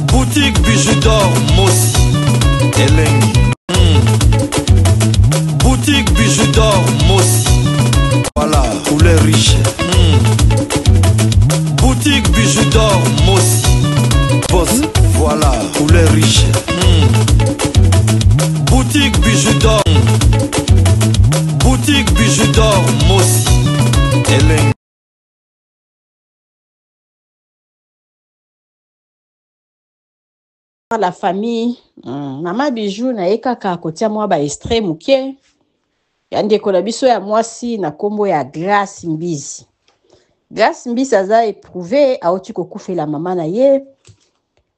Boutique bijoux d'or Mossi Elengi. Boutique bijoux d'or Mossi. Voilà, couleur riche. Boutique bijoux d'or Mossi. Boss, voilà, couleur riche. Boutique bijoux d'or. Boutique bijoux d'or Mossi Elengi. La famille, Maman Bijou na ekaka kotia mwa ba extrait muke. Ya ndeko na biso ya mwasi na kombo ya Grace Mbizi. Grace Mbizi aza éprouvé auti kokufela mama na ye.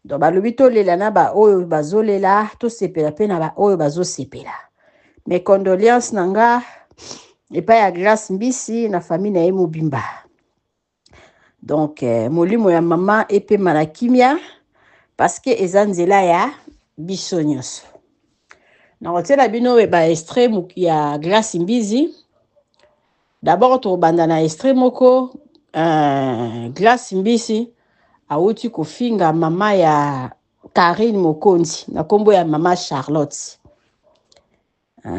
Donc balobi to lela na ba oyo bazolela to sepela pe na ba oyo bazosepela. Mes condoléances nanga epa ya Grace Mbizi na famille na ye mobimba. Donc molimo ya mama epe malakimia parce que eza nzela ya biso nyonso. Na otela bino ba extrait ya Grace Mbizi. D'abord to banda na extrait moko Grace Mbizi auti kofinga mama ya Karine Mokonzi na kombo ya mama Charlotte.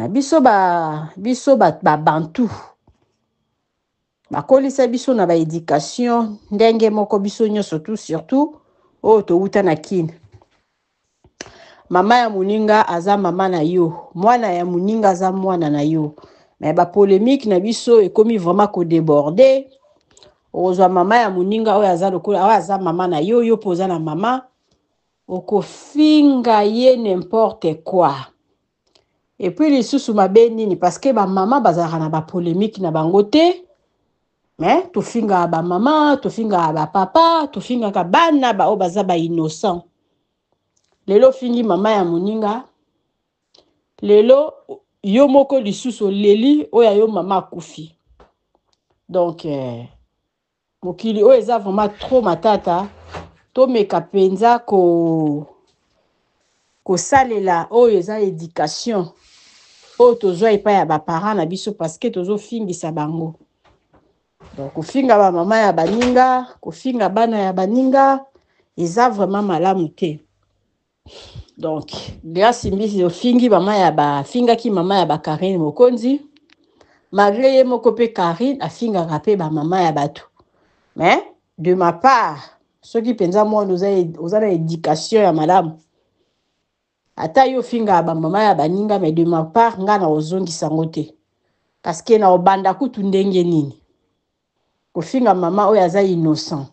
Biso ba bantu. Bakolisa biso na ba éducation ndenge moko biso nyonso surtout o to uta na kine. Mama ya muninga aza mama na yo, mwana ya muninga aza mwana na yo. Mais ba polémique na biso ekomi vraiment ko déborder. Ozwa mama ya muninga oyo aza lokola oyo aza mama na yo, yo poza na mama okofinga ye n'importe quoi. Et puis les sous mabe nini parce que ba mama bazara na ba polémique na bango te. Mais to finga ba mama, to finga ba papa, to finga ka bana ba o baza ba innocent. Lelo fingi mama ya muninga. Lelo yo moko lisusu leli oya yo mama kufi. Donc mokili o eza vraiment trop matata. To meka penza ko salela o eza éducation. O tozo epa ya ba parents na biso parce que tozo fingisa bango. Donc kofinga ba mama ya baninga, kofinga bana ya baninga, eza vraiment malamu te. Donc Grace Mbizi ofingi mama ya ba finga ki mama ya ba Karine Mokonzi. Malgré ye moko pe Karine afinga rapé ba mama ya bato. Mais de ma part, ceux qui pensent moi nous a éducation ya malamu. Ata yo finga ba mama ya baninga mais de ma part nga na ozongi sangote. Parce que na obanda kutu ndenge nini. Kofinga mama oyo aza innocent.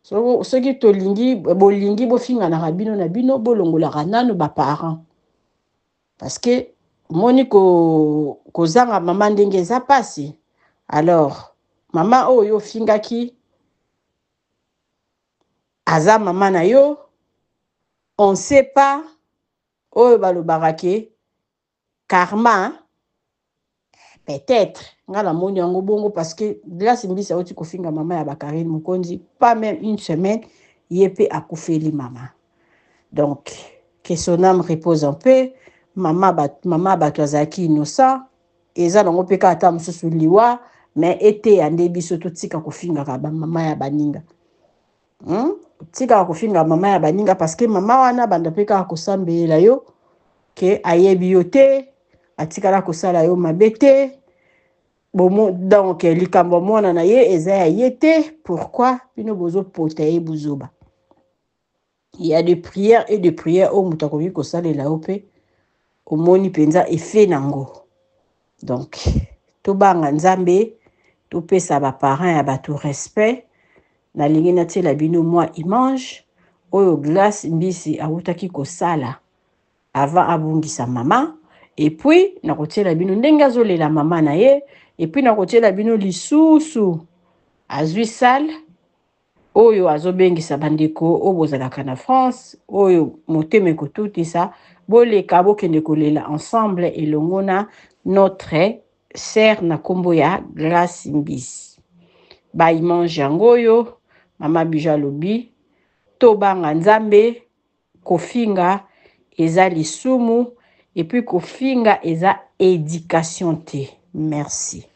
So qui tolingi bolingi bofinga na rabino na bino bolongola nanu ba parents. Parce que moni ko zanga mama ndenge za pasi. Alors mama oyo finga ki aza mama na yo, on sait pas oyo balobarake karma peut-être ngala moni yango bongo parce que Grace Mbizi auti kofinga mama ya Karine Mokonzi pas même une semaine yepé akufeli mama. Donc que son âme repose en paix. Mama batwazaki innocent eza nango peka ata mususu liwa mais été ande biso to tika kofinga ba mama ya baninga. Tika kofinga mama ya baninga parce que mama wana banda peka kosambela yo ke ayebi yo te atikala kosala yo mabete. Donc likambo mwana na ye eza ya yete. Pourquoi bino bozo potaye buzoba. Il y a des prières et des prières au mutakoki kosala la ope au moni penza effet nango. Donc to banga nzambe to pesa ba parents ya ba tout respect na lingi na tela bino moi image oyo Grace Mbizi awutaki kosala avant abungisa mama. Et puis na kotiela bino ndenge azolela mama na ye. Et puis na kotiela bino lisusu azwi sale oyo azobengisa bandeko obozalaka na France oyo moteme kotutisa boleka bokende kolela ensemble elongona notre sœur na kombo ya Grace Mbizi. Ba image yangoyo mama Bija lobi to banga nzambe kofinga eza lisumu et puis kofinga eza éducation te. Merci.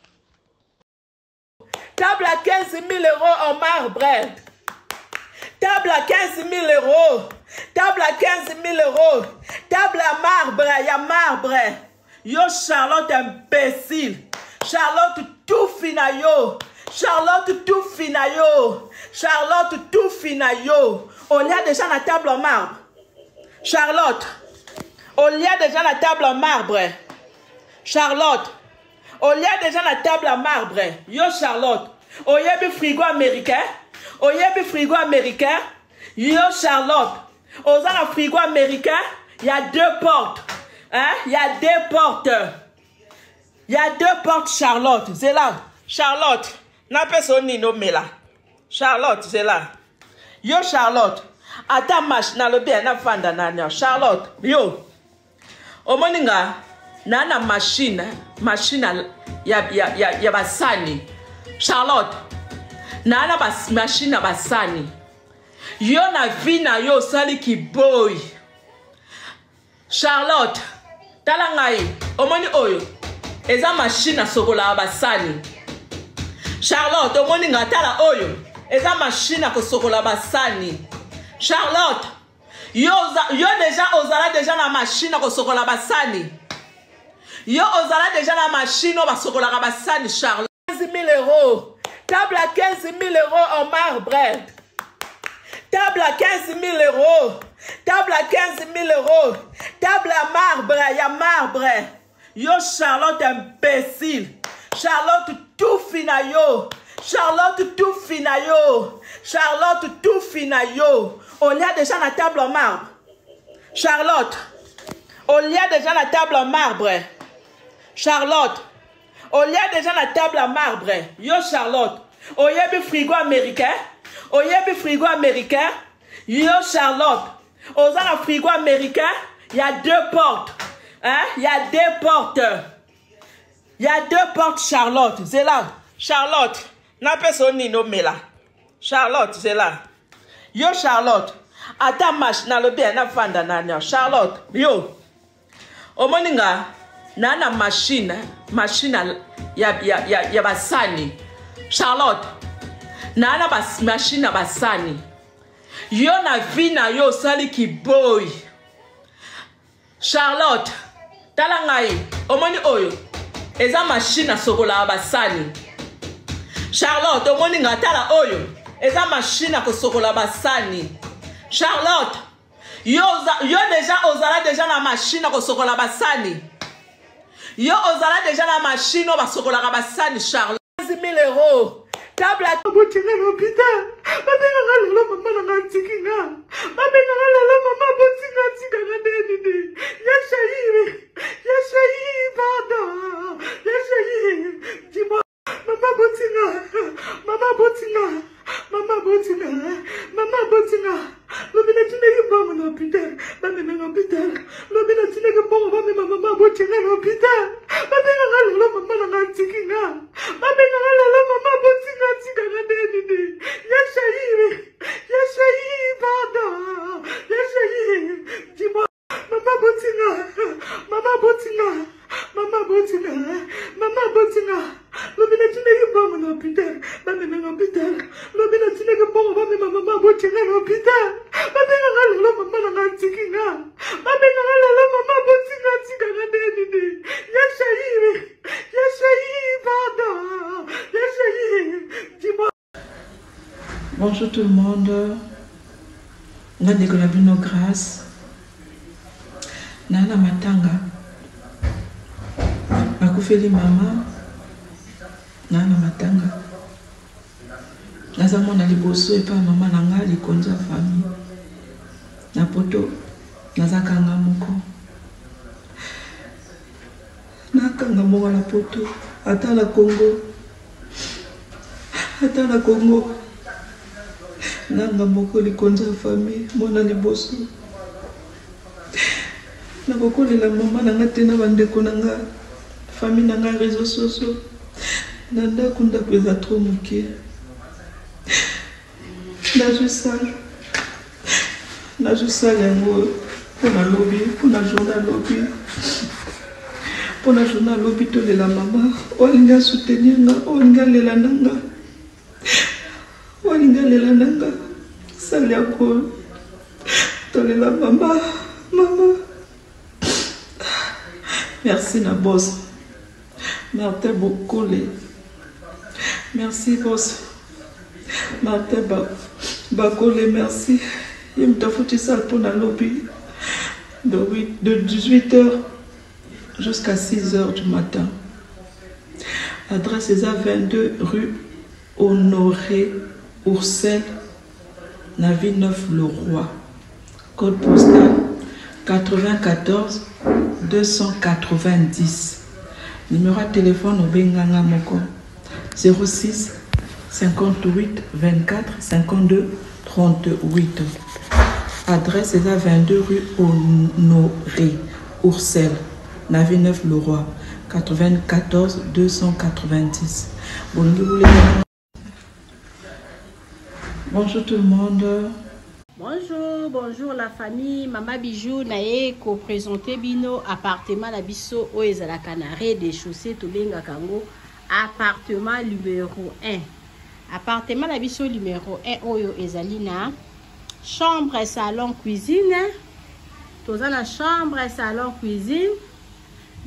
Table à 15 000 € en marbre. Table à 15 000 euros. Table à 15 000 euros. Table à marbre, il y a marbre. Yo Charlotte imbécile. Charlotte tout fina yo. Charlotte tout fina yo. Charlotte tout fina yo. On y a déjà la table en marbre. Charlotte. On y a déjà la table en marbre. Charlotte. On y a déjà la table en marbre. Yo Charlotte. On y a du frigo américain. On y a du frigo américain. Yo Charlotte. On a un frigo américain. Il y a 2 portes. Hein? Il y a 2 portes. Il y a 2 portes, Charlotte. C'est là. Charlotte. N'a pas son nino là. Charlotte, c'est là. Yo, Charlotte. Attends, machine, le bien, na fanda nanya. Charlotte. Yo. Au moninga, na machine. Machine, ya basani. Charlotte. Na machine basani. Yo na vina yo sali ki boy. Charlotte. Talangai. Omoni oyo. Eza machine sokola basani. Charlotte, omoni ngatala oyo. Eza machine sokola basani. Charlotte. Yo déjà ozala déjà na machine sokola basani. Yo ozala déjà na machine sokola basani Charlotte. 15 000 euros. Table à 15 000 euros en marbre. Table à 15 000 euros. Table à 15 000 euros. Table à marbre, il y a marbre. Yo Charlotte imbécile. Charlotte tout fina yo. Charlotte tout fina yo. Charlotte tout fina yo. On y a déjà la table en marbre. Charlotte. On y a déjà la table en marbre. Charlotte. On y a déjà la table en marbre. Yo Charlotte. On y a du frigo américain. On y a du frigo américain. Yo Charlotte. On a un frigo américain. Il y a 2 portes. Hein? Il y a 2 portes. Il y a 2 portes, Charlotte. C'est là. Charlotte. N'a pas son nino là. Charlotte, c'est là. Yo, Charlotte. Attends, machine, le bien, na fanda nanya. Charlotte. Yo. Au moninga, na machine. Machine, ya basani. Charlotte. Na machine basani. Yo na vina yo sali ki boy. Charlotte. Talangai. Omoni oyo. Eza machine sokola basani. Charlotte. Omoni ngatala oyo. Eza machine sokola basani. Charlotte. Yo déjà ozala déjà na machine sokola basani. Yo ozala déjà na machine sokola basani Charlotte. 15 000 euros. Table à botinga l'hôpital. Mabenga lelo mama na ntikinga. Mabenga lelo mama botinga tika ngandeni. Ya shayi pardon. Ya shayi. Dis-moi mama botinga. Mama botinga. Mama botinga. Mama botinga. Lobina tinegi bongo na hôpital. Mabenga na hôpital. Lobina tinegi bongo mama botinga na hôpital. Mabenga lelo mama na ntikinga. Mabenga lelo mama botinga tika ngandeni. Ya shayi pardon. Ya shayi. Dis-moi mama botinga. Mama botinga. Mama botinga. Mama botinga. Lobina tinegi bongo na hôpital. Mabenga na hôpital. Lobina tinegi bongo mama botinga na hôpital. Mabenga lelo mama na ntikinga. Mabenga lelo mama botinga tika ngandeni. Ya shayi pardon. Ya shayi. Dis-moi. Bonjour tout le monde. Nande Golabino grâce. Nana matanga. Akufeli mama. Nana matanga. Nazamo na liboso et pas maman nanga likonza famille. Na poto nazakanga moko. Nakanga moko la poto. Ata la Congo. Ata la Congo. Nanga moko likonza famille. Mona liboso. Nakokole la mama nanga tena bandeko nanga. Famille nanga réseaux sociaux. Nanda kunda kweza trop moké. Najo sala yango pona lobby, pona journal lobby. Pona journal lobby to de la mama, olinga soutenir nga, olinga lela nanga. Salut à quoi? Tolela maman. Maman. Merci na boss. Martin Bokole. Merci boss. Martin Bakole, merci. Il me t'a foutu ça pour la lobby. De 18h jusqu'à 6h du matin. Adresse est à 22 rue Honoré Oursel, Navi 9 Le Roi. Code postal 94 290. Numéro de téléphone au Benganga Moko 06 58 24 52 38. Adresse est à 22 rue Honoré Oursel, Navi 9 Le Roi. 94 290. Bonjour tout le monde. Bonjour la famille. Mama Bijou nae ko présenter bino appartement la biso o ezala canaré des chaussées to benga kango appartement numéro 1. Appartement la biso numéro 1 oyo ezali na chambre, salon, cuisine. Tozana chambre, salon, cuisine.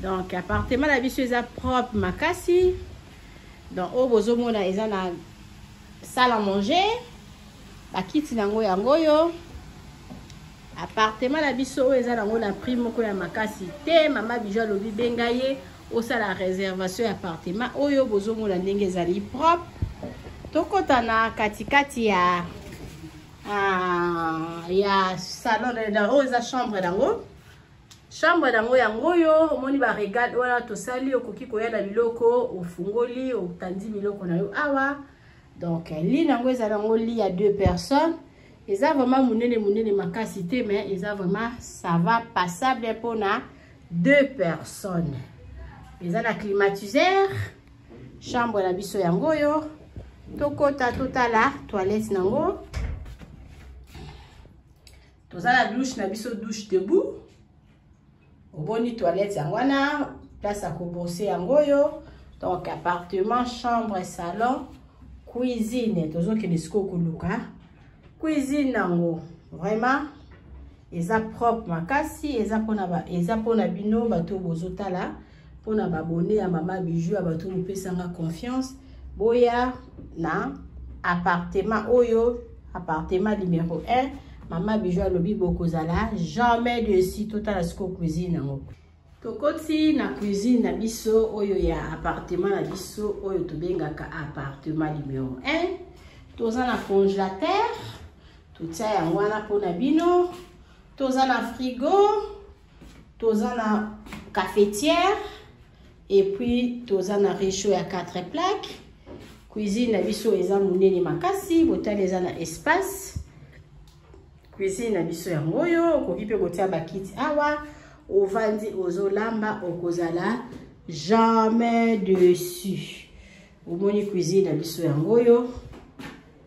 Donc appartement la biso eza propre makasi. Donc o bozomona eza na salle à manger. Bakiti nango yango yo. Appartement la biso eza nango na prix moko ya makasi te. Mama Bijou lobi bengaye o sala réservation appartement oyo bozomona ndenge ezali propre. Tokota na katikati ya salon o eza chambre nango. Chambre dango yango yo omoni ba regarde wala to sali okoki koya na biloko ofungoli otandi biloko na yo awa. Donc lit nango ezala ngo lit ya 2 personnes. Eza vraiment munene makasi te mais eza vraiment ça va passable pour na 2 personnes. Eza na climatiseur. Chambre la biso yango yo. Tokota totala toilette nango. Tozala douche na biso douche debout. Boni toilette yangwana, place à brosser yangoyo. Donc appartement, chambre, salon, cuisine. Tozo ke disco kuluka. Cuisine nango. Vraiment eza propre makasi, eza pona bino bato bozotala, pona babone ya Mama Bijou bato mupesanga confiance. Boya na appartement oyo, appartement numéro 1. Mama Bijou alobi bokozala jamais de si total asko cuisine nango. Tokoti na cuisine na biso oyo ya appartement na biso oyo tobengaka appartement numéro 1. Toza na congélateur, totia yango wana pona bino. Toza na frigo, toza na cafetière et puis toza na réchaud ya 4 plaques. Cuisine na biso eza munene makasi, botala eza na espace. Cuisine na biso yango yo okoki pe kotia bakiti awa ovandi ozolamba okozala jamais dessus. Omoni cuisine na biso yango yo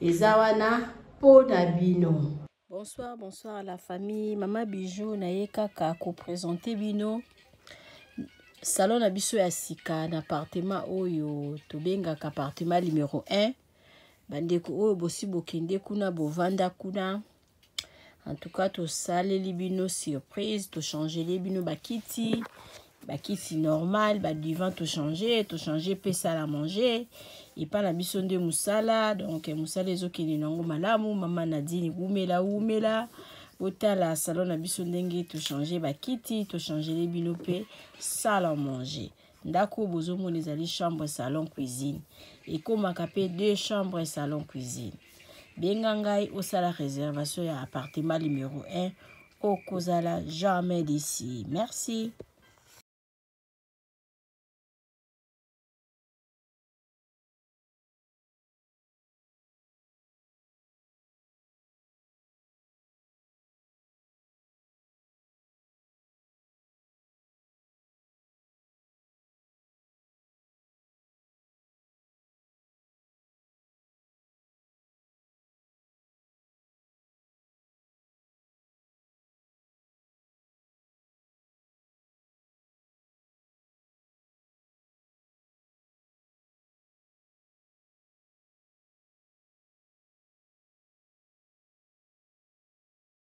eza wana po na bino. Bonsoir la famille. Mama Bijou naye kaka ko présenter bino salon na biso ya sika na appartement oyo tobengaka appartement numéro 1. Bandeko oyo bosi bokende kuna bovanda kuna. En tout cas, to salé les bino surprise, to changer les bino bakiti normal, ba divan to changer pe salle à manger. Et pas la mission de musala, donc musala ezoki ni nango malamu, mama Nadine umela. Ota la salon na biso ndenge to changer bakiti, to changer les bino pe salle à manger. Ndako bozomo nezali chambre, salon, cuisine. Et comme pe 2 chambres, salon, cuisine. Bengangai au sala réservation ya appartement numéro 1 au Kozala jamais d'ici. Merci.